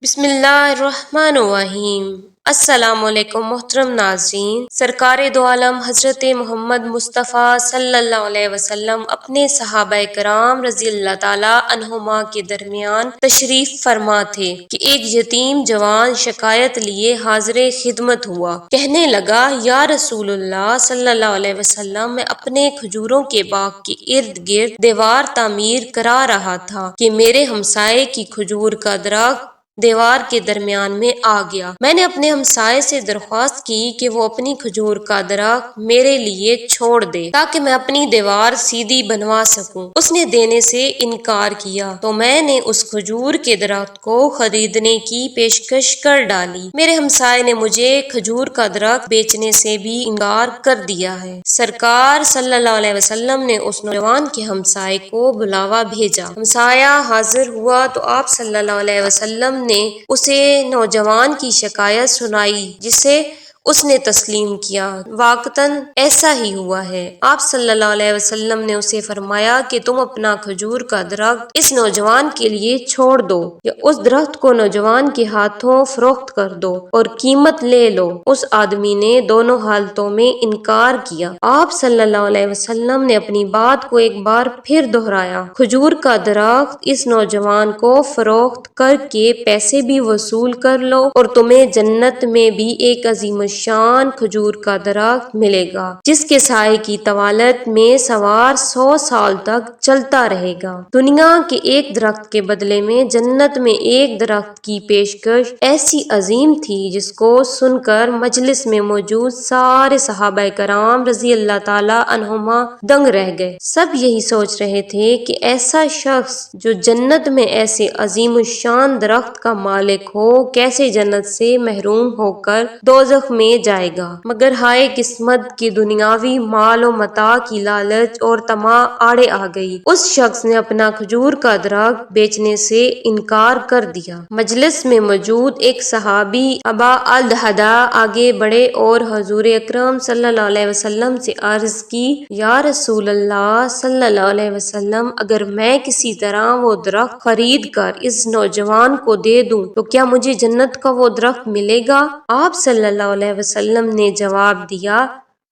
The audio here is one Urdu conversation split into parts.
بسم اللہ الرحمن الرحیم۔ السلام علیکم محترم ناظرین، سرکار دو عالم حضرت محمد مصطفیٰ صلی اللہ علیہ وسلم اپنے صحابہ کرام رضی اللہ تعالیٰ عنہما کے درمیان تشریف فرما تھے کہ ایک یتیم جوان شکایت لیے حاضر خدمت ہوا۔ کہنے لگا، یا رسول اللہ صلی اللہ علیہ وسلم، میں اپنے کھجوروں کے باغ کے ارد گرد دیوار تعمیر کرا رہا تھا کہ میرے ہمسائے کی کھجور کا درخت دیوار کے درمیان میں آ گیا۔ میں نے اپنے ہمسائے سے درخواست کی کہ وہ اپنی کھجور کا درخت میرے لیے چھوڑ دے تاکہ میں اپنی دیوار سیدھی بنوا سکوں۔ اس نے دینے سے انکار کیا تو میں نے اس کھجور کے درخت کو خریدنے کی پیشکش کر ڈالی۔ میرے ہمسائے نے مجھے کھجور کا درخت بیچنے سے بھی انکار کر دیا ہے۔ سرکار صلی اللہ علیہ وسلم نے اس نوجوان کے ہمسائے کو بلاوا بھیجا۔ ہمسایہ حاضر ہوا تو آپ صلی اللہ علیہ وسلم نے اسے نوجوان کی شکایت سنائی، جسے اس نے تسلیم کیا۔ واقعتاً ایسا ہی ہوا ہے۔ آپ صلی اللہ علیہ وسلم نے اسے فرمایا کہ تم اپنا کھجور کا درخت اس نوجوان کے لیے چھوڑ دو یا اس درخت کو نوجوان کے ہاتھوں فروخت کر دو اور قیمت لے لو۔ اس آدمی نے دونوں حالتوں میں انکار کیا۔ آپ صلی اللہ علیہ وسلم نے اپنی بات کو ایک بار پھر دہرایا، کھجور کا درخت اس نوجوان کو فروخت کر کے پیسے بھی وصول کر لو اور تمہیں جنت میں بھی ایک عظیم شان کھجور کا درخت ملے گا جس کے سائے کی طوالت میں سوار 100 سال تک چلتا رہے گا۔ دنیا کے ایک درخت کے بدلے میں جنت میں ایک درخت کی پیشکش ایسی عظیم تھی جس کو سن کر مجلس میں موجود سارے صحابہ کرام رضی اللہ تعالی عنہما دنگ رہ گئے۔ سب یہی سوچ رہے تھے کہ ایسا شخص جو جنت میں ایسے عظیم الشان درخت کا مالک ہو کیسے جنت سے محروم ہو کر دوزخ میں جائے گا۔ مگر ہائے قسمت کہ دنیاوی مال و متاع کی لالچ اور طمع آڑے آ گئی۔ اس شخص نے اپنا کھجور کا درخت بیچنے سے انکار کر دیا۔ مجلس میں موجود ایک صحابی ابا الدہداء آگے بڑھے اور حضور اکرم صلی اللہ علیہ وسلم سے عرض کی، یا رسول اللہ صلی اللہ علیہ وسلم، اگر میں کسی طرح وہ درخت خرید کر اس نوجوان کو دے دوں تو کیا مجھے جنت کا وہ درخت ملے گا؟ آپ صلی اللہ علیہ وسلم نے جواب دیا،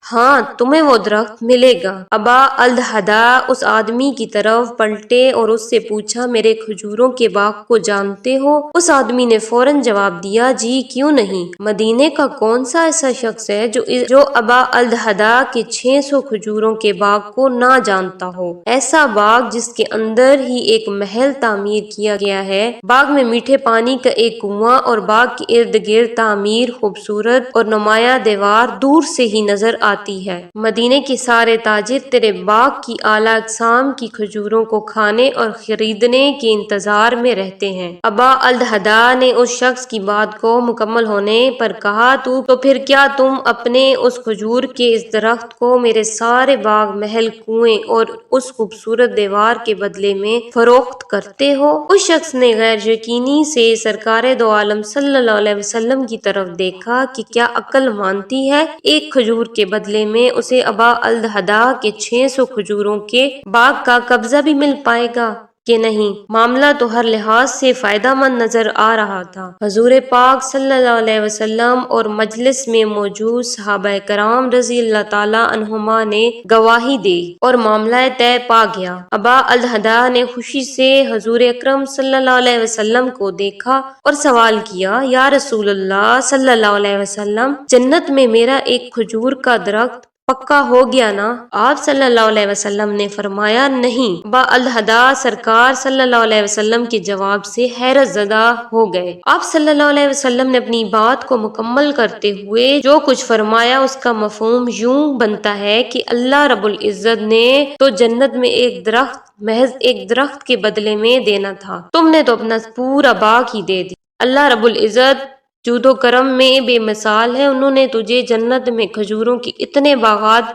ہاں، تمہیں وہ درخت ملے گا۔ ابا الدہداء اس آدمی کی طرف پلٹے اور اس سے پوچھا، میرے کھجوروں کے باغ کو جانتے ہو؟ اس آدمی نے فوراً جواب دیا، جی کیوں نہیں۔ مدینے کا کون سا ایسا شخص ہے جو ابا الدہداء کے 600 کھجوروں کے باغ کو نہ جانتا ہو؟ ایسا باغ جس کے اندر ہی ایک محل تعمیر کیا گیا ہے، باغ میں میٹھے پانی کا ایک کنواں اور باغ کے ارد گرد تعمیر خوبصورت اور نمایاں دیوار دور سے ہی نظر آتی ہے۔ مدینے کے سارے تاجر تیرے باغ کی اعلیٰ اقسام کی کھجوروں کو کھانے اور خریدنے کے انتظار میں رہتے ہیں۔ ابا الدہداء نے اس شخص کی بات کو مکمل ہونے پر کہا، تو پھر کیا تم اپنے اس کھجور کے اس درخت کو میرے سارے باغ محل کنویں اور اس خوبصورت دیوار کے بدلے میں فروخت کرتے ہو؟ اس شخص نے غیر یقینی سے سرکار دو عالم صلی اللہ علیہ وسلم کی طرف دیکھا کہ کیا عقل مانتی ہے، ایک کھجور کے بدلے میں اسے ابا الدہداء کے 600 کھجوروں کے باغ کا قبضہ بھی مل پائے گا کہ نہیں؟ معاملہ تو ہر لحاظ سے فائدہ مند نظر آ رہا تھا۔ حضور پاک صلی اللہ علیہ وسلم اور مجلس میں موجود صحابہ کرام رضی اللہ تعالیٰ عنہما نے گواہی دی اور معاملہ طے پا گیا۔ ابا الدہداء نے خوشی سے حضور اکرم صلی اللہ علیہ وسلم کو دیکھا اور سوال کیا، یا رسول اللہ صلی اللہ علیہ وسلم، جنت میں میرا ایک کھجور کا درخت پکا ہو گیا نا؟ آپ صلی اللہ علیہ وسلم نے فرمایا، نہیں۔ ابا الدہداء سرکار صلی اللہ علیہ وسلم کے جواب سے حیرت زدہ ہو گئے۔ آپ صلی اللہ علیہ وسلم نے اپنی بات کو مکمل کرتے ہوئے جو کچھ فرمایا اس کا مفہوم یوں بنتا ہے کہ اللہ رب العزت نے تو جنت میں ایک درخت محض ایک درخت کے بدلے میں دینا تھا، تم نے تو اپنا پورا باغ ہی دے دیا۔ اللہ رب العزت جود و کرم میں بے مثال ہے، انہوں نے تجھے جنت میں کھجوروں کے اتنے باغات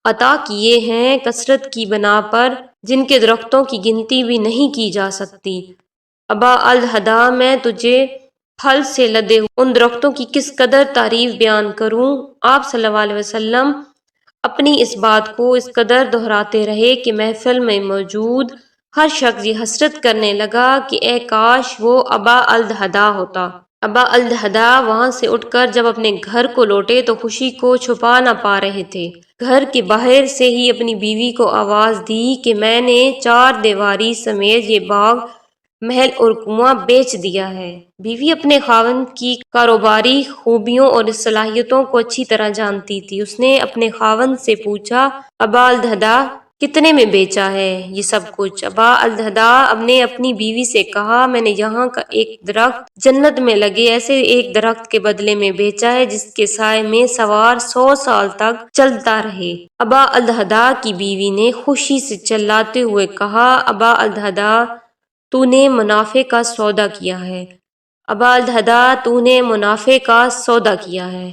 عطا کیے ہیں کثرت کی بنا پر جن کے درختوں کی گنتی بھی نہیں کی جا سکتی۔ ابا الدہداء، میں تجھے پھل سے لدے ان درختوں کی کس قدر تعریف بیان کروں۔ آپ صلی اللہ علیہ وسلم اپنی اس بات کو اس قدر دہراتے رہے کہ محفل میں موجود ہر شخص یہ حسرت کرنے لگا کہ اے کاش وہ ابا الدہدا ہوتا۔ ابا الدہدا وہاں سے اٹھ کر جب اپنے گھر کو لوٹے تو خوشی کو چھپا نہ پا رہے تھے۔ گھر کے باہر سے ہی اپنی بیوی کو آواز دی کہ میں نے 4 دیواری سمیت یہ باغ، محل اور کنواں بیچ دیا ہے۔ بیوی اپنے خاوند کی کاروباری خوبیوں اور صلاحیتوں کو اچھی طرح جانتی تھی۔ اس نے اپنے خاوند سے پوچھا، ابا الدہدا کتنے میں بیچا ہے یہ سب کچھ؟ ابا الدہدا نے اپنی بیوی سے کہا، میں نے یہاں کا ایک درخت، جنت میں لگے ایسے ایک درخت کے بدلے میں بیچا ہے جس کے سائے میں سوار 100 سال تک چلتا رہے۔ ابا الدہدا کی بیوی نے خوشی سے چلاتے ہوئے کہا، ابا الدہدا تو نے منافع کا سودا کیا ہے۔ ابا الدہدا تو نے منافع کا سودا کیا ہے۔